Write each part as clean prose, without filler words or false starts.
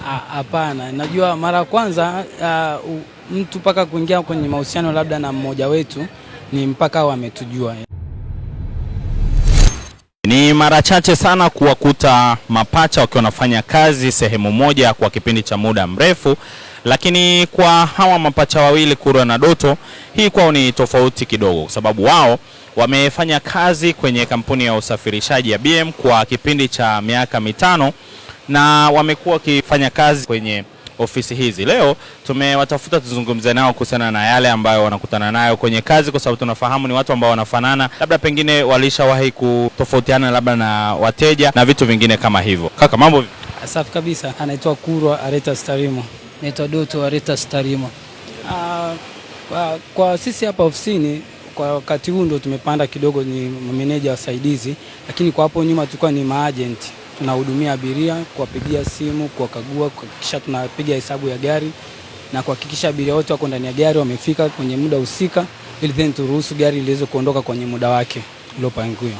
Hapana, najua mara kwanza mtu mpaka kuingia kwenye mahusiano labda na mmoja wetu ni mpaka wametujua. Ni mara chache sana kuwakuta mapacha wakiwa wanafanya kazi sehemu moja kwa kipindi cha muda mrefu, lakini kwa hawa mapacha wawili Kurwa na Doto, hii kwao ni tofauti kidogo kwa sababu wao wamefanya kazi kwenye kampuni ya usafirishaji ya BM kwa kipindi cha miaka 5 na wamekuwa wakifanya kazi kwenye ofisi hizi. Leo tumewatafuta tuzungumze nao kuhusiana na yale ambayo wanakutana nayo kwenye kazi, kwa sababu tunafahamu ni watu ambao wanafanana, labda pengine walishawahi kutofautiana labda na wateja na vitu vingine kama hivyo. Kaka, mambo vipi? Safi kabisa. Anaitwa Kurwa Aretas Tarimo. Naitwa Doto Aretas Tarimo. Kwa sisi hapa ofisini kwa wakati huu ndo tumepanda kidogo, ni mameneja wasaidizi, lakini kwa hapo nyuma tulikuwa ni maagent. Tunahudumia abiria, kuwapigia simu, kuwakagua, kuhakikisha tunapiga hesabu ya gari na kuhakikisha abiria wote wako ndani ya gari wamefika kwenye muda husika, ili then turuhusu gari liweze kuondoka kwenye muda wake uliopangiwa.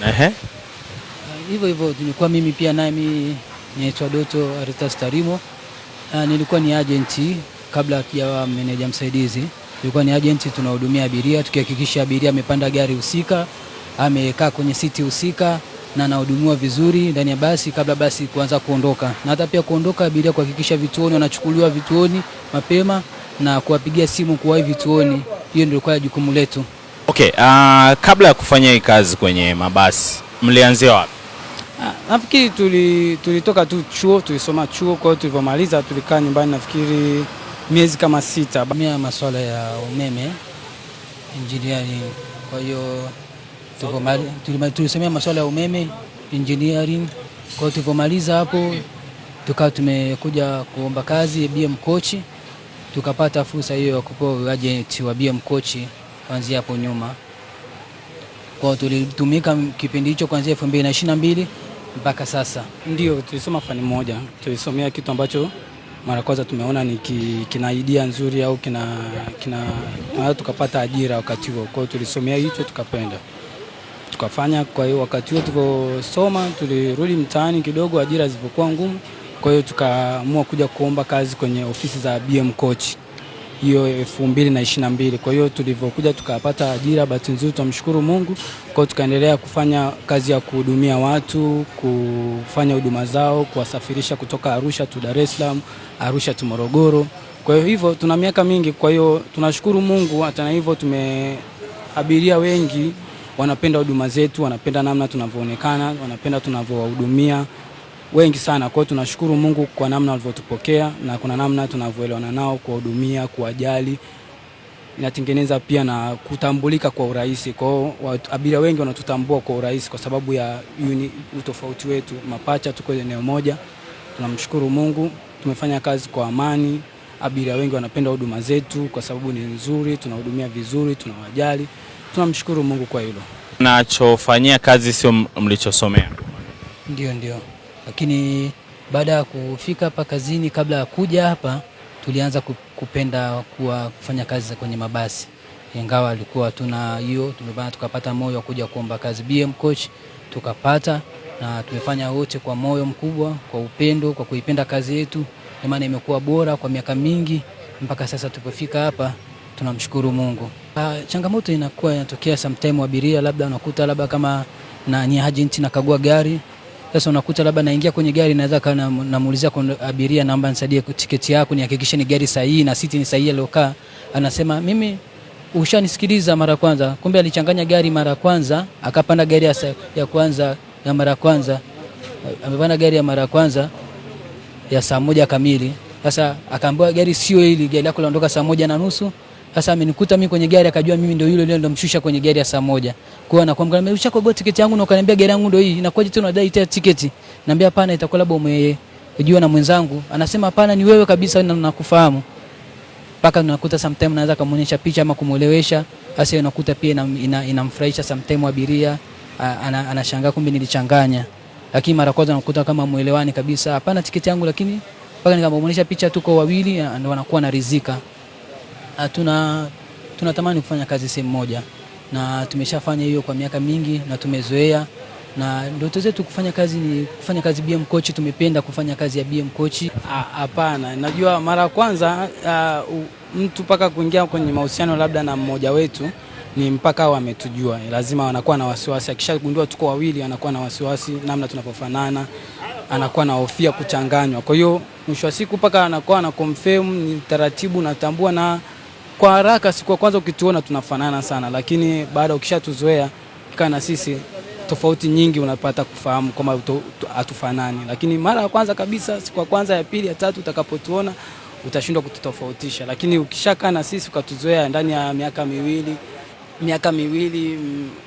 Ehe. Hivyo tulikuwa mimi pia nami naitwa Doto Aretas Tarimo. Nilikuwa ni agent kabla ya meneja msaidizi. Nilikuwa ni agent, tunahudumia abiria tukihakikisha abiria amepanda gari husika, amekaa kwenye siti husika na anahudumiwa vizuri ndani ya basi kabla basi kuanza kuondoka. Na hata pia kuondoka abiria kuhakikisha vituoni wanachukuliwa vituoni mapema na kuwapigia simu kuwahi vituoni. Hiyo ndio ilikuwa jukumu letu. Okay, kabla ya kufanya hii kazi kwenye mabasi mlianzia wapi? Nafikiri tulitoka tu chuo, tulisoma chuo, kwa hiyo tulipomaliza tulikaa nyumbani nafikiri miezi kama 6. Mimi masuala ya umeme engineering, kwa hiyo tulisomea masuala ya umeme engineering. Kwa hiyo tulipomaliza hapo tukawa tumekuja kuomba kazi BM Coach, tukapata fursa hiyo ya kupewa agent wa BM Coach kuanzia hapo nyuma. Kwa hiyo tulitumika kipindi hicho kuanzia 2022 mpaka sasa. Ndio tulisoma fani moja, tulisomea kitu ambacho mara kwanza tumeona ni kina idea nzuri au kina tukapata ajira wakati huo. Kwa hiyo tulisomea hicho tukapenda, tukafanya. Kwa hiyo wakati huo tuliposoma tulirudi mtaani kidogo, ajira zilipokuwa ngumu, kwa hiyo tukaamua kuja kuomba kazi kwenye ofisi za BM Coach hiyo 2022. Kwa hiyo tulivyokuja tukapata ajira, bahati nzuri tumshukuru Mungu. Kwa hiyo tukaendelea kufanya kazi ya kuhudumia watu, kufanya huduma zao, kuwasafirisha kutoka Arusha tu Dar es Salaam, Arusha tu Morogoro. Kwa hiyo hivyo tuna miaka mingi, kwa hiyo tunashukuru Mungu. Hata na hivyo abiria wengi wanapenda huduma zetu, wanapenda namna tunavyoonekana, wanapenda tunavyowahudumia wengi sana. Kwa hiyo tunashukuru Mungu kwa namna walivyotupokea na kuna namna tunavyoelewana nao, kuwahudumia, kuwajali. Inatengeneza pia na kutambulika kwa urahisi. Kwa hiyo abiria wengi wanatutambua kwa urahisi kwa sababu ya utofauti wetu. Mapacha tuko eneo moja. Tunamshukuru Mungu, tumefanya kazi kwa amani. Abiria wengi wanapenda huduma zetu kwa sababu ni nzuri, tunahudumia vizuri, tunawajali. Tunamshukuru Mungu kwa hilo. Nachofanyia kazi sio mlichosomea. Ndio. Lakini baada ya kufika hapa kazini, kabla ya kuja hapa tulianza kupenda kufanya kazi kwenye mabasi. Ingawa alikuwa tuna hiyo, tumebana tukapata moyo wa kuja kuomba kazi BM Coach, tukapata na tumefanya wote kwa moyo mkubwa, kwa upendo, kwa kuipenda kazi yetu. Maana imekuwa bora kwa miaka mingi mpaka sasa tupofika hapa, tunamshukuru Mungu. Changamoto inakuwa inatokea sometime abiria labda unakuta labda kama ni agent nakagua gari. Sasa unakuta labda naingia kwenye gari, naweza kana namuulizia kwa abiria, naomba nisaidie tiketi yako nihakikishe ni gari sahihi na siti ni sahihi aliyokaa. Anasema mimi ushanisikiliza mara kwanza, kumbe alichanganya gari mara kwanza, akapanda gari ya kwanza ya mara kwanza, amepanda gari ya mara kwanza ya saa 1 kamili. Sasa akaambiwa gari sio hili, gari lako laondoka saa 1:30. Sasa amenikuta mimi kwenye gari, akajua mimi ndio yule ndio mshusha kwenye gari ya saa 1. Kwa hiyo anakuambia nimesha kwa tiketi yangu na ukaniambia gari yangu ndio hii, inakuwaje tena unadai tena tiketi? Naambia hapana, itakuwa labda umejua na mwenzangu. Anasema hapana, ni wewe kabisa na nakufahamu. Paka unakuta sometime naweza kumuonyesha picha ama kumuelewesha. Sasa unakuta pia inamfurahisha sometime abiria, anashangaa kumbe nilichanganya. Lakini mara kwanza unakuta kama muelewani kabisa, hapana tiketi yangu, lakini paka nikamuonyesha picha tuko wawili ndio wanakuwa na rizika. Tunatamani kufanya kazi sehemu moja na tumeshafanya hiyo kwa miaka mingi na tumezoea. na ndoto zetu kufanya kazi BM Coach. Tumependa kufanya kazi ya BM Coach. Hapana, najua mara kwanza mtu mpaka kuingia kwenye mahusiano labda na mmoja wetu ni mpaka wametujua, lazima wanakuwa na wasiwasi. Akishagundua tuko wawili anakuwa na wasiwasi namna tunapofanana, anakuwa na hofia kuchanganywa. Kwa hiyo mwisho wa siku mpaka anakuwa na confirm, ni taratibu natambua, na kwa haraka siku ya kwanza ukituona tunafanana sana, lakini baada ukishatuzoea kana sisi tofauti nyingi unapata kufahamu kama hatufanani. Lakini mara ya kwanza kabisa, siku ya kwanza, ya pili, ya tatu utakapotuona utashindwa kututofautisha, lakini ukishakaa na sisi ukatuzoea ndani ya miaka miwili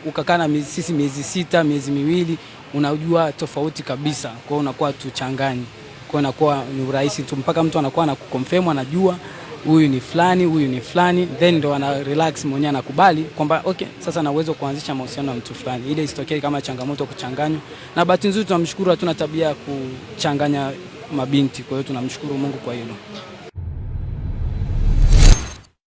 ukakaa na sisi miezi 6, miezi miwili, unajua tofauti kabisa. Kwa hiyo unakuwa tuchanganyi, kwa hiyo inakuwa ni urahisi tu mpaka mtu anakuwa na kuconfirm, anajua huyu ni fulani, huyu ni fulani, then ndo ana relax mwenyewe, anakubali kwamba okay, sasa na uwezo kuanzisha mahusiano na mtu fulani, ile isitokee kama changamoto kuchanganywa. Na bahati nzuri tunamshukuru, hatuna tabia ya kuchanganya mabinti, kwa hiyo tunamshukuru Mungu kwa hilo.